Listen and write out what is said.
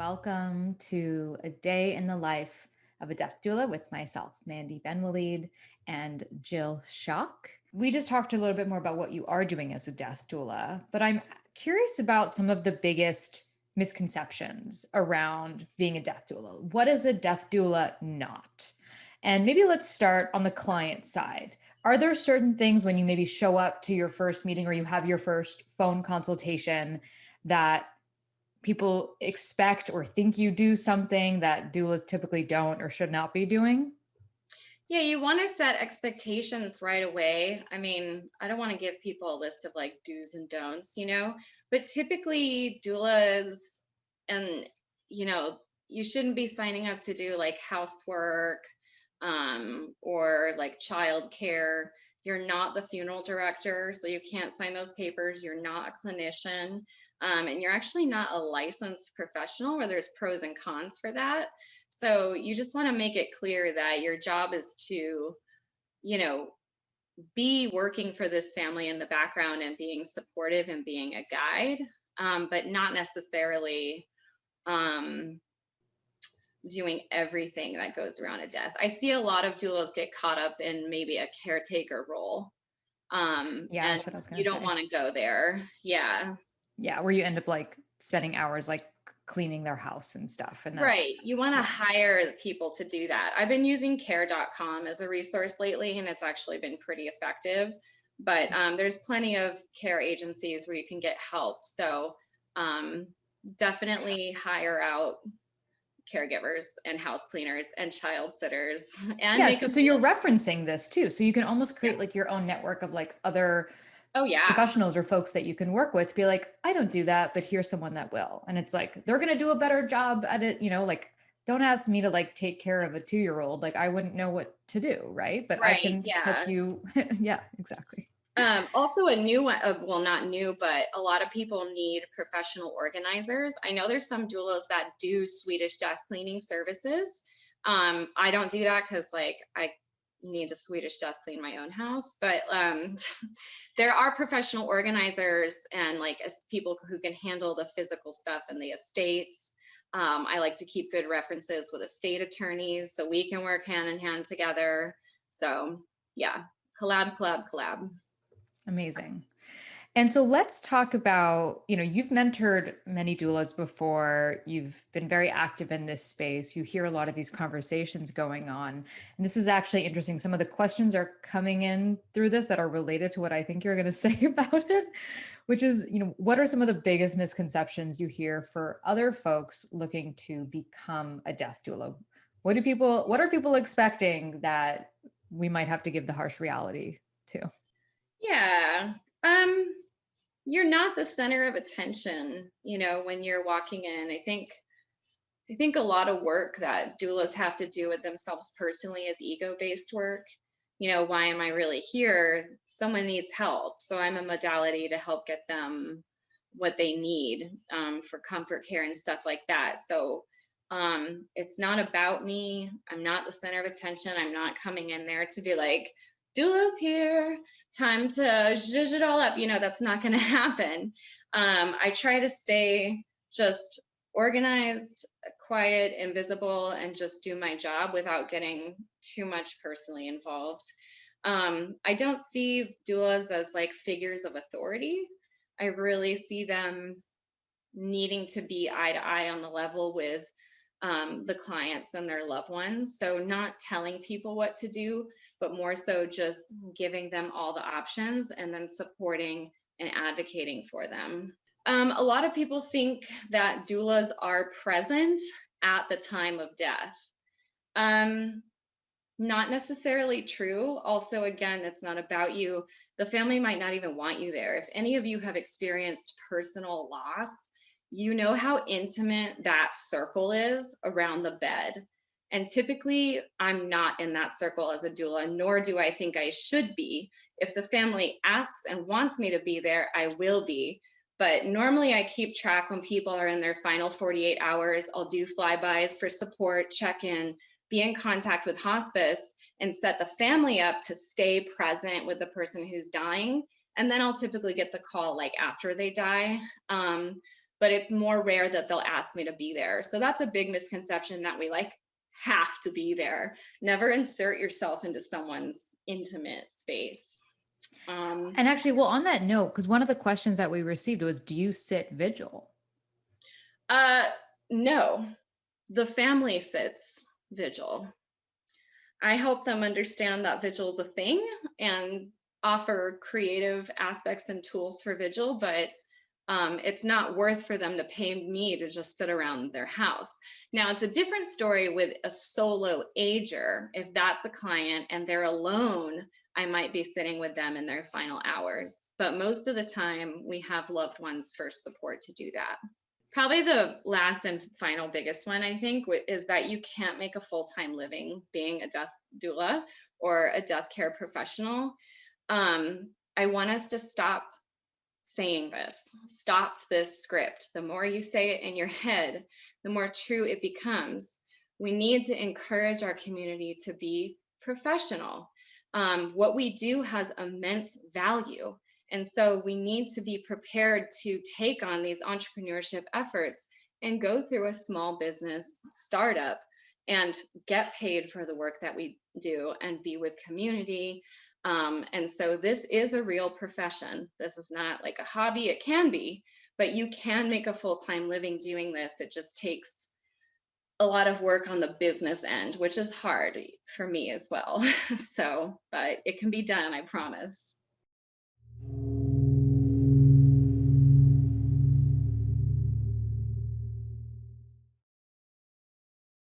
Welcome to a day in the life of a death doula with myself, Mandy Benwaleed, and Jill Schock. We just talked a little bit more about what you are doing as a death doula, but I'm curious about some of the biggest misconceptions around being a death doula. What is a death doula not? And maybe let's start on the client side. Are there certain things when you maybe show up to your first meeting or you have your first phone consultation that people expect or think you do something that doulas typically don't or should not be doing? Yeah, you want to set expectations right away. I mean, I don't want to give people a list of like do's and don'ts, but typically doulas and you shouldn't be signing up to do like housework or like childcare. You're not the funeral director, so you can't sign those papers. You're not a clinician, and you're actually not a licensed professional, where there's pros and cons for that. So you just want to make it clear that your job is to, you know, be working for this family in the background and being supportive and being a guide, but not necessarily um, doing everything that goes around a death. I see a lot of doulas get caught up in maybe a caretaker role, Yeah, and that's what I was you going to don't say. want to go there. Yeah. Yeah, where you end up like spending hours like cleaning their house and stuff. And Right. that's, You want to yeah. hire people to do that. I've been using care.com as a resource lately, and it's actually been pretty effective. But there's plenty of care agencies where you can get help. So um, definitely hire out caregivers and house cleaners and child sitters and Yeah. make So, them. so you're referencing this too. So you can almost Yeah. create like your own network of like other Oh, yeah. professionals or folks that you can work with. Be like, I don't do that, but here's someone that will. And it's like, they're going to do a better job at it. Like, don't ask me to like take care of a 2-year-old. Like, I wouldn't know what to do. Right. But I Right. can help Yeah. you. Yeah, exactly. Also a new one, well, not new, but a lot of people need professional organizers. I know there's some doulas that do Swedish death cleaning services. I don't do that because like I need to Swedish death clean my own house, but there are professional organizers and like as people who can handle the physical stuff in the estates. I like to keep good references with estate attorneys so we can work hand in hand together. So yeah, collab, collab, collab. Amazing. And so let's talk about, you've mentored many doulas before. You've been very active in this space. You hear a lot of these conversations going on. And this is actually interesting. Some of the questions are coming in through this that are related to what I think you're going to say about it, which is, what are some of the biggest misconceptions you hear for other folks looking to become a death doula? What are people expecting that we might have to give the harsh reality to? Yeah. Um, you're not the center of attention, when you're walking in. I think a lot of work that doulas have to do with themselves personally is ego-based work. Why am I really here? Someone needs help. So I'm a modality to help get them what they need for comfort care and stuff like that. So it's not about me. I'm not the center of attention. I'm not coming in there to be like, doula's here, time to zhuzh it all up. That's not going to happen. I try to stay just organized, quiet, invisible, and just do my job without getting too much personally involved. I don't see doulas as like figures of authority. I really see them needing to be eye to eye on the level with the clients and their loved ones. So, not telling people what to do, but more so just giving them all the options and then supporting and advocating for them. A lot of people think that doulas are present at the time of death. Um, Not necessarily true. Also, again, it's not about you. The family might not even want you there. If any of you have experienced personal loss, you know how intimate that circle is around the bed. And typically, I'm not in that circle as a doula, nor do I think I should be. If the family asks and wants me to be there, I will be. But normally, I keep track when people are in their final 48 hours. I'll do flybys for support, check in, be in contact with hospice, and set the family up to stay present with the person who's dying. And then I'll typically get the call like after they die. but it's more rare that they'll ask me to be there. So that's a big misconception, that we like have to be there. Never insert yourself into someone's intimate space. Um, And actually, well, on that note, because one of the questions that we received was, do you sit vigil? uh, no, the family sits vigil. I help them understand that vigil is a thing and offer creative aspects and tools for vigil, but it's not worth for them to pay me to just sit around their house. Now, it's a different story with a solo ager. If that's a client and they're alone, I might be sitting with them in their final hours. But most of the time, we have loved ones for support to do that. Probably the last and final biggest one, I think, is that you can't make a full time living being a death doula or a death care professional. I want us to stop saying this, stopped this script. The more you say it in your head, the more true it becomes. We need to encourage our community to be professional. What we do has immense value. And so we need to be prepared to take on these entrepreneurship efforts and go through a small business startup and get paid for the work that we do and be with community. And so this is a real profession. This is not like a hobby. It can be, but you can make a full-time living doing this. It just takes a lot of work on the business end, which is hard for me as well. So, but it can be done, I promise.